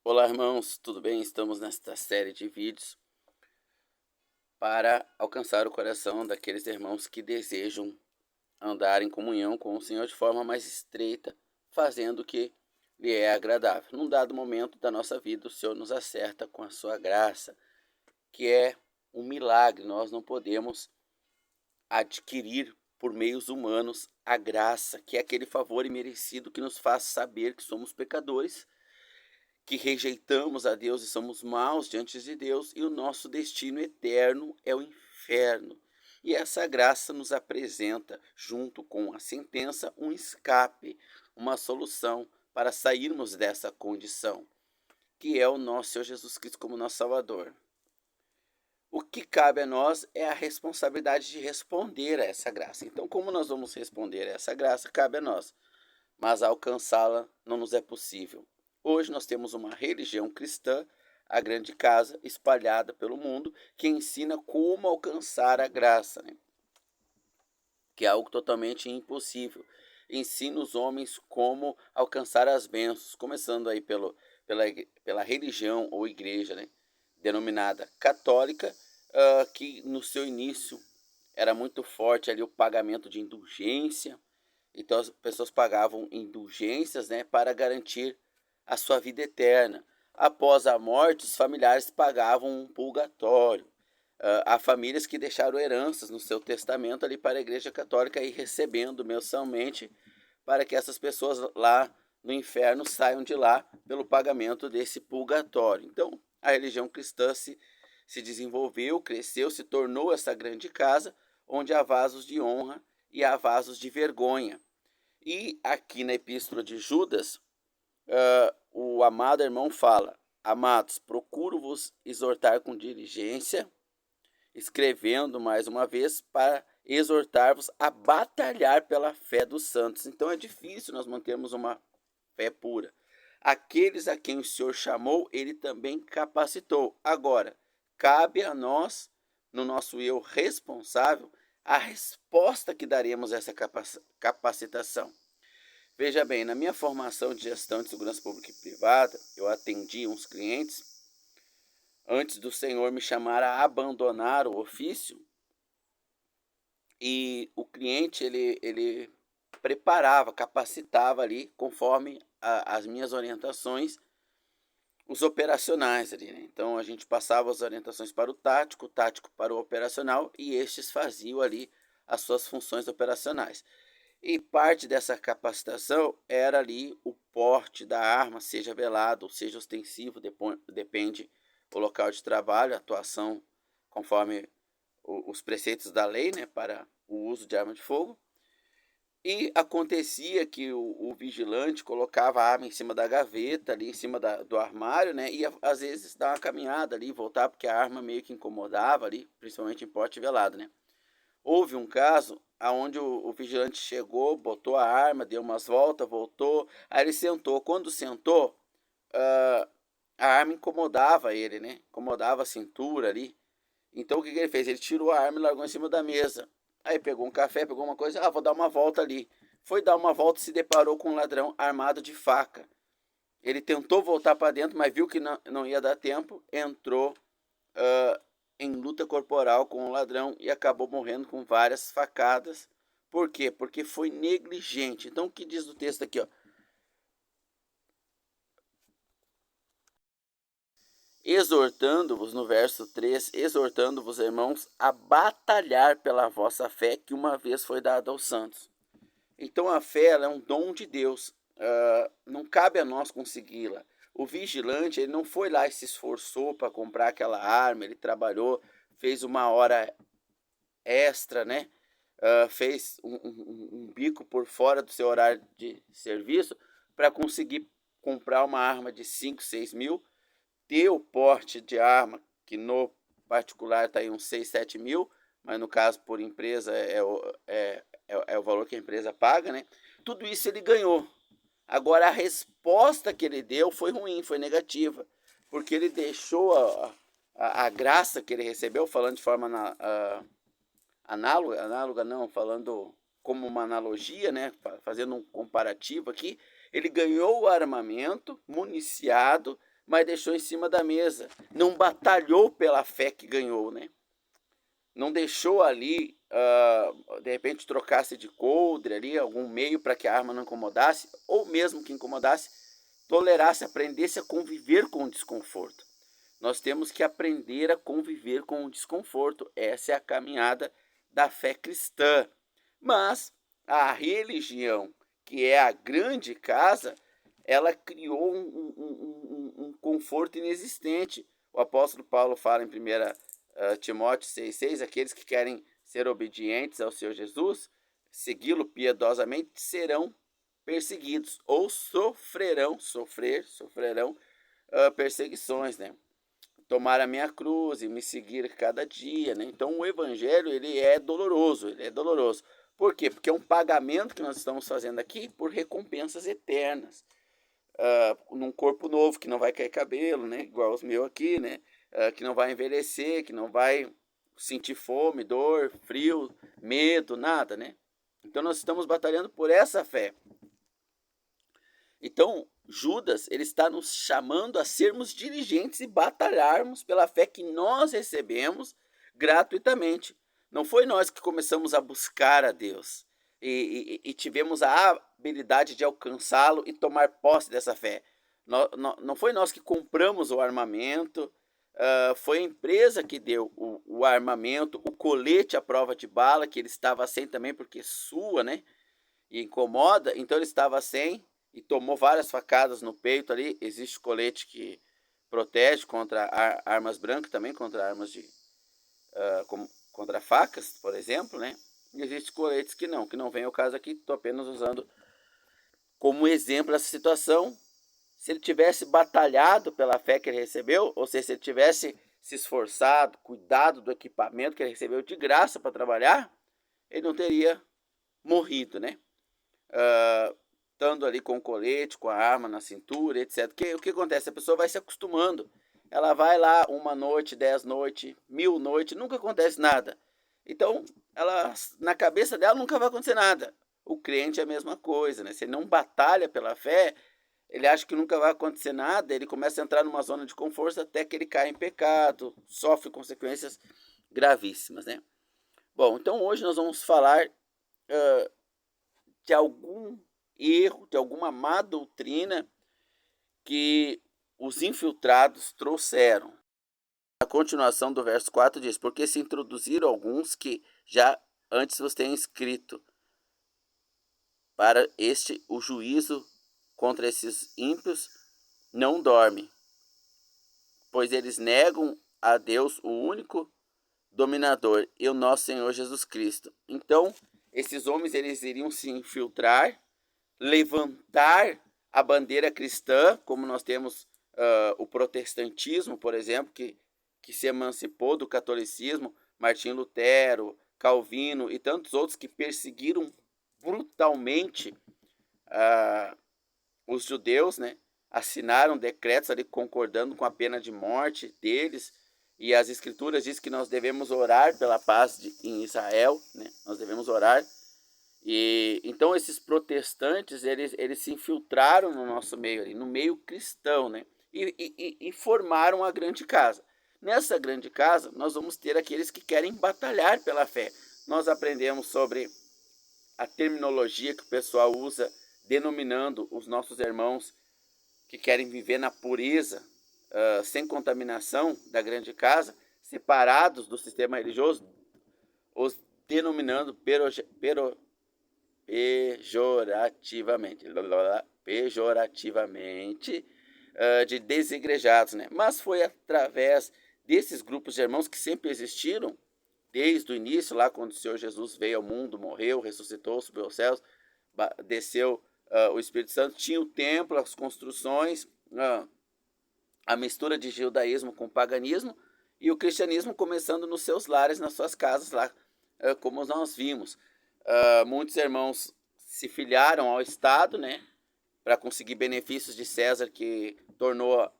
Olá, irmãos, tudo bem? Estamos nesta série de vídeos para alcançar o coração daqueles irmãos que desejam andar em comunhão com o Senhor de forma mais estreita, fazendo o que lhe é agradável. Num dado momento da nossa vida, o Senhor nos acerta com a sua graça, que é um milagre. Nós não podemos adquirir por meios humanos a graça, que é aquele favor imerecido que nos faz saber que somos pecadores, que rejeitamos a Deus e somos maus diante de Deus, e o nosso destino eterno é o inferno. E essa graça nos apresenta, junto com a sentença, um escape, uma solução para sairmos dessa condição, que é o nosso Senhor Jesus Cristo como nosso Salvador. O que cabe a nós é a responsabilidade de responder a essa graça. Então, como nós vamos responder a essa graça, cabe a nós, mas alcançá-la não nos é possível. Hoje nós temos uma religião cristã, a grande casa, espalhada pelo mundo, que ensina como alcançar a graça, né? Que é algo totalmente impossível. Ensina os homens como alcançar as bênçãos, começando aí pela, pela religião ou igreja, né? Denominada católica, que no seu início era muito forte ali o pagamento de indulgência. Então as pessoas pagavam indulgências, né, para garantir a sua vida eterna. Após a morte, os familiares pagavam um purgatório. Há famílias que deixaram heranças no seu testamento ali para a Igreja Católica ir recebendo mensalmente, para que essas pessoas lá no inferno saiam de lá pelo pagamento desse purgatório. Então a religião cristã se desenvolveu, cresceu, se tornou essa grande casa onde há vasos de honra e há vasos de vergonha. E aqui na epístola de Judas, o amado irmão fala: Amados, procuro-vos exortar com diligência, escrevendo mais uma vez para exortar-vos a batalhar pela fé dos santos. Então é difícil nós mantermos uma fé pura. Aqueles a quem o Senhor chamou, ele também capacitou. Agora, cabe a nós, no nosso eu responsável, a resposta que daremos a essa capacitação. Veja bem, na minha formação de gestão de segurança pública e privada, eu atendi uns clientes antes do Senhor me chamar a abandonar o ofício, e o cliente ele preparava, capacitava ali conforme as minhas orientações, os operacionais ali, né? Então a gente passava as orientações para o tático para o operacional, e estes faziam ali as suas funções operacionais. E parte dessa capacitação era ali o porte da arma, seja velado ou seja ostensivo, depende do local de trabalho, a atuação conforme os preceitos da lei, né, para o uso de arma de fogo. E acontecia que o vigilante colocava a arma em cima da gaveta, ali em cima do armário, né? E às vezes dar uma caminhada ali, voltar, porque a arma meio que incomodava ali, principalmente em porte velado, né? Houve um caso aonde o vigilante chegou, botou a arma, deu umas voltas, voltou, aí ele sentou. Quando sentou, ah, a arma incomodava ele, né? Incomodava a cintura ali. Então o que ele fez? Ele tirou a arma e largou em cima da mesa. Aí pegou um café, pegou uma coisa, vou dar uma volta ali. Foi dar uma volta e se deparou com um ladrão armado de faca. Ele tentou voltar para dentro, mas viu que não ia dar tempo, entrou uh, em luta corporal com o ladrão e acabou morrendo com várias facadas. Por quê? Porque foi negligente. Então o que diz o texto aqui, ó? Exortando-vos, no verso 3, exortando-vos, irmãos, a batalhar pela vossa fé que uma vez foi dada aos santos. Então a fé ela é um dom de Deus, não cabe a nós consegui-la. O vigilante ele não foi lá e se esforçou para comprar aquela arma, ele trabalhou, fez uma hora extra, né? Fez um bico por fora do seu horário de serviço para conseguir comprar uma arma de 5, 6 mil, ter o porte de arma, que no particular está em uns 6, 7 mil, mas no caso por empresa é o valor que a empresa paga, né? Tudo isso ele ganhou. Agora a resposta que ele deu foi ruim, foi negativa, porque ele deixou a graça que ele recebeu, falando de forma análoga não, falando como uma analogia, né, fazendo um comparativo aqui, ele ganhou o armamento, municiado, mas deixou em cima da mesa. Não batalhou pela fé que ganhou, né? Não deixou ali, de repente, trocasse de coldre ali, algum meio para que a arma não incomodasse, ou mesmo que incomodasse, tolerasse, aprendesse a conviver com o desconforto. Nós temos que aprender a conviver com o desconforto. Essa é a caminhada da fé cristã. Mas a religião, que é a grande casa, ela criou um conforto inexistente. O apóstolo Paulo fala em 1 Timóteo 6,6, aqueles que querem ser obedientes ao Senhor Jesus, segui-lo piedosamente, serão perseguidos ou sofrerão perseguições, né? Tomar a minha cruz e me seguir cada dia, né? Então o evangelho ele é doloroso. Por quê? Porque é um pagamento que nós estamos fazendo aqui por recompensas eternas. Num corpo novo que não vai cair cabelo, né? Igual os meus aqui, né? Que não vai envelhecer, que não vai sentir fome, dor, frio, medo, nada, né? Então nós estamos batalhando por essa fé. Então, Judas, ele está nos chamando a sermos diligentes e batalharmos pela fé que nós recebemos gratuitamente. Não foi nós que começamos a buscar a Deus e tivemos a habilidade de alcançá-lo e tomar posse dessa fé. Não foi nós que compramos o armamento, foi a empresa que deu o armamento, o colete à prova de bala, que ele estava sem também porque sua, né? E incomoda, então ele estava sem e tomou várias facadas no peito ali. Existe colete que protege contra armas brancas, também contra armas de contra facas, por exemplo, né? E existem coletes que não vem ao caso aqui. Estou apenas usando como exemplo essa situação. Se ele tivesse batalhado pela fé que ele recebeu, ou seja, se ele tivesse se esforçado, cuidado do equipamento que ele recebeu de graça para trabalhar, ele não teria morrido, né? Estando ali com o colete, com a arma na cintura, etc. O que acontece? A pessoa vai se acostumando. Ela vai lá 1 noite, 10 noites, 1000 noites, nunca acontece nada. Então, na cabeça dela nunca vai acontecer nada. O crente é a mesma coisa, né? Se ele não batalha pela fé, ele acha que nunca vai acontecer nada, ele começa a entrar numa zona de conforto até que ele cai em pecado, sofre consequências gravíssimas, né? Bom, então hoje nós vamos falar de algum erro, de alguma má doutrina que os infiltrados trouxeram. A continuação do verso 4 diz: porque se introduziram alguns que já antes vos têm escrito, para este o juízo contra esses ímpios não dorme, pois eles negam a Deus, o único dominador, e o nosso Senhor Jesus Cristo. Então, esses homens eles iriam se infiltrar, levantar a bandeira cristã, como nós temos o protestantismo, por exemplo, que se emancipou do catolicismo, Martim Lutero, Calvino e tantos outros que perseguiram brutalmente os judeus, né? Assinaram decretos ali concordando com a pena de morte deles, e as escrituras dizem que nós devemos orar pela paz em Israel, né? Nós devemos orar. E então esses protestantes eles se infiltraram no nosso meio ali, no meio cristão, né? E formaram a grande casa. Nessa grande casa nós vamos ter aqueles que querem batalhar pela fé. Nós aprendemos sobre a terminologia que o pessoal usa denominando os nossos irmãos que querem viver na pureza, sem contaminação da grande casa, separados do sistema religioso, os denominando pejorativamente de desigrejados, né? Mas foi através desses grupos de irmãos que sempre existiram, desde o início, lá quando o Senhor Jesus veio ao mundo, morreu, ressuscitou, subiu aos céus, desceu o Espírito Santo, tinha o templo, as construções, a mistura de judaísmo com paganismo, e o cristianismo começando nos seus lares, nas suas casas, lá como nós vimos. Muitos irmãos se filiaram ao Estado, né, para conseguir benefícios de César, que tornou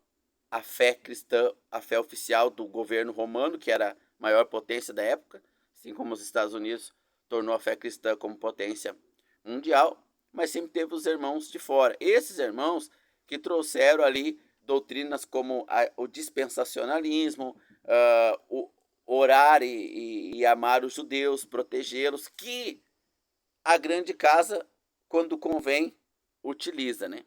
a fé cristã a fé oficial do governo romano, que era a maior potência da época, assim como os Estados Unidos tornou a fé cristã como potência mundial, mas sempre teve os irmãos de fora. Esses irmãos que trouxeram ali doutrinas como o dispensacionalismo, o orar e amar os judeus, protegê-los, que a grande casa, quando convém, utiliza, né?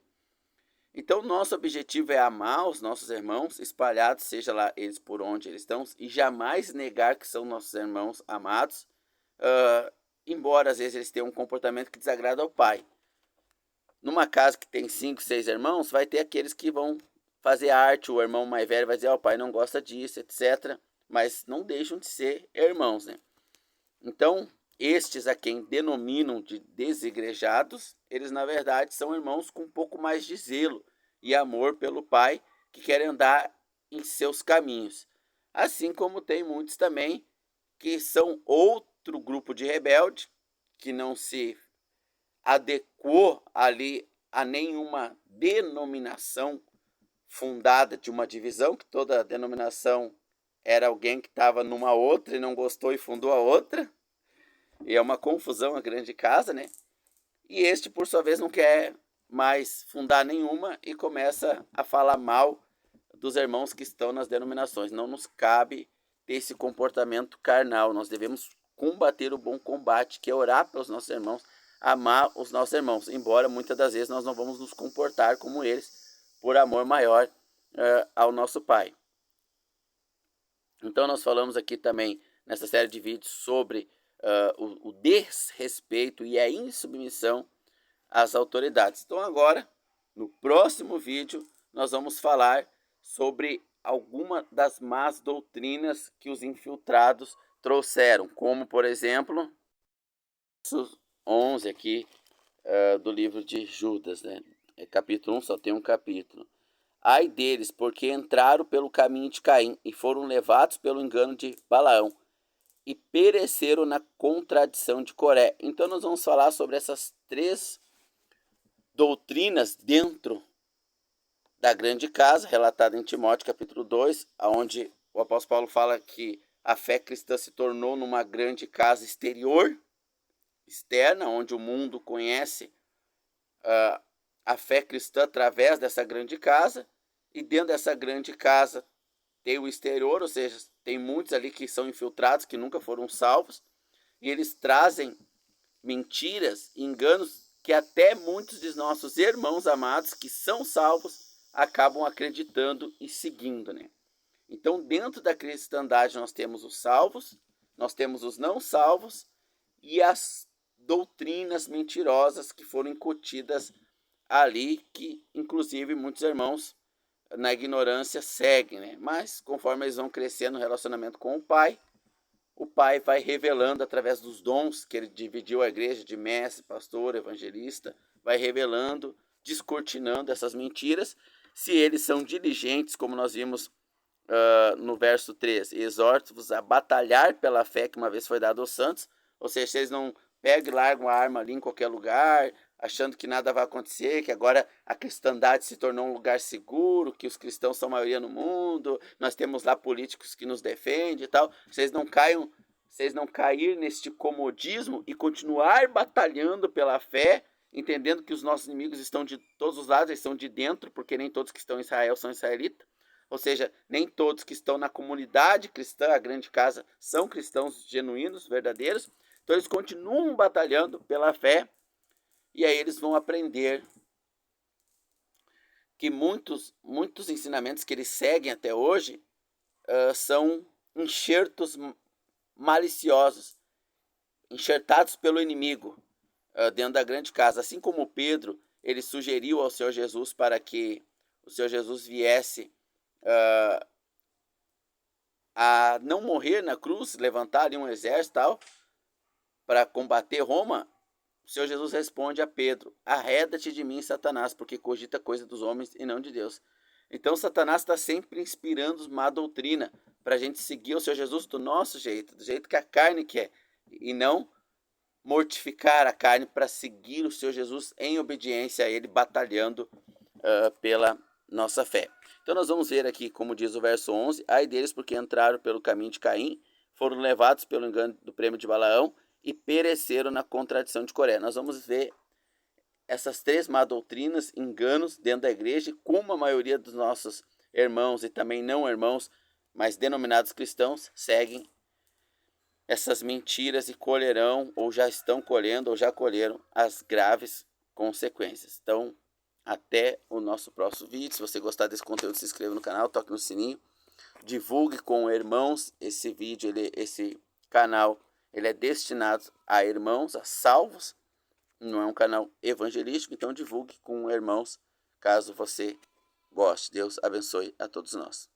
Então, nosso objetivo é amar os nossos irmãos espalhados, seja lá eles por onde eles estão, e jamais negar que são nossos irmãos amados, embora às vezes eles tenham um comportamento que desagrada ao pai. Numa casa que tem 5, 6 irmãos, vai ter aqueles que vão fazer arte, o irmão mais velho vai dizer, o pai não gosta disso, etc. Mas não deixam de ser irmãos, né? Então, estes a quem denominam de desigrejados, eles na verdade são irmãos com um pouco mais de zelo e amor pelo pai, que querem andar em seus caminhos. Assim como tem muitos também que são outro grupo de rebelde, que não se adequou ali a nenhuma denominação fundada de uma divisão, que toda denominação era alguém que estava numa outra e não gostou e fundou a outra. E é uma confusão a grande casa, né? E este, por sua vez, não quer mais fundar nenhuma e começa a falar mal dos irmãos que estão nas denominações. Não nos cabe ter esse comportamento carnal. Nós devemos combater o bom combate, que é orar pelos nossos irmãos, amar os nossos irmãos, embora muitas das vezes nós não vamos nos comportar como eles, por amor maior ao nosso Pai. Então nós falamos aqui também, nessa série de vídeos, sobre o desrespeito e a insubmissão às autoridades. Então agora, no próximo vídeo, nós vamos falar sobre alguma das más doutrinas que os infiltrados trouxeram, como, por exemplo, 11 aqui do livro de Judas, né? Capítulo 1, só tem um capítulo. Ai deles, porque entraram pelo caminho de Caim e foram levados pelo engano de Balaão e pereceram na contradição de Coré. Então nós vamos falar sobre essas 3 doutrinas dentro da grande casa, relatada em Timóteo capítulo 2, onde o apóstolo Paulo fala que a fé cristã se tornou numa grande casa externa, onde o mundo conhece a fé cristã através dessa grande casa, e dentro dessa grande casa tem o exterior, ou seja, tem muitos ali que são infiltrados, que nunca foram salvos, e eles trazem mentiras, enganos, que até muitos de nossos irmãos amados que são salvos acabam acreditando e seguindo, né? Então, dentro da cristandade nós temos os salvos, nós temos os não salvos e as doutrinas mentirosas que foram incutidas ali, que inclusive muitos irmãos na ignorância seguem, né? Mas conforme eles vão crescendo no relacionamento com o pai vai revelando através dos dons que ele dividiu a igreja de mestre, pastor, evangelista, vai revelando, descortinando essas mentiras. Se eles são diligentes, como nós vimos no verso 3, exorto-vos a batalhar pela fé que uma vez foi dada aos santos, ou seja, se eles não pegam e largam a arma ali em qualquer lugar, achando que nada vai acontecer, que agora a cristandade se tornou um lugar seguro, que os cristãos são a maioria no mundo, nós temos lá políticos que nos defendem e tal, vocês não cair neste comodismo e continuar batalhando pela fé, entendendo que os nossos inimigos estão de todos os lados, eles estão de dentro, porque nem todos que estão em Israel são israelitas, ou seja, nem todos que estão na comunidade cristã, a grande casa, são cristãos genuínos, verdadeiros, então eles continuam batalhando pela fé. E aí eles vão aprender que muitos ensinamentos que eles seguem até hoje são enxertos maliciosos, enxertados pelo inimigo dentro da grande casa. Assim como Pedro, ele sugeriu ao Senhor Jesus para que o Senhor Jesus viesse a não morrer na cruz, levantar ali um exército tal, para combater Roma. O Senhor Jesus responde a Pedro: arreda-te de mim, Satanás, porque cogita coisa dos homens e não de Deus. Então Satanás está sempre inspirando má doutrina para a gente seguir o Senhor Jesus do nosso jeito, do jeito que a carne quer, e não mortificar a carne para seguir o Senhor Jesus em obediência a Ele, batalhando pela nossa fé. Então nós vamos ver aqui, como diz o verso 11, ai deles porque entraram pelo caminho de Caim, foram levados pelo engano do prêmio de Balaão, e pereceram na contradição de Coré. Nós vamos ver essas três má doutrinas, enganos dentro da igreja, como a maioria dos nossos irmãos e também não irmãos, mas denominados cristãos, seguem essas mentiras e colherão, ou já estão colhendo, ou já colheram as graves consequências. Então, até o nosso próximo vídeo. Se você gostar desse conteúdo, se inscreva no canal, toque no sininho, divulgue com irmãos esse vídeo, esse canal, ele é destinado a irmãos, a salvos, não é um canal evangelístico, então divulgue com irmãos, caso você goste. Deus abençoe a todos nós.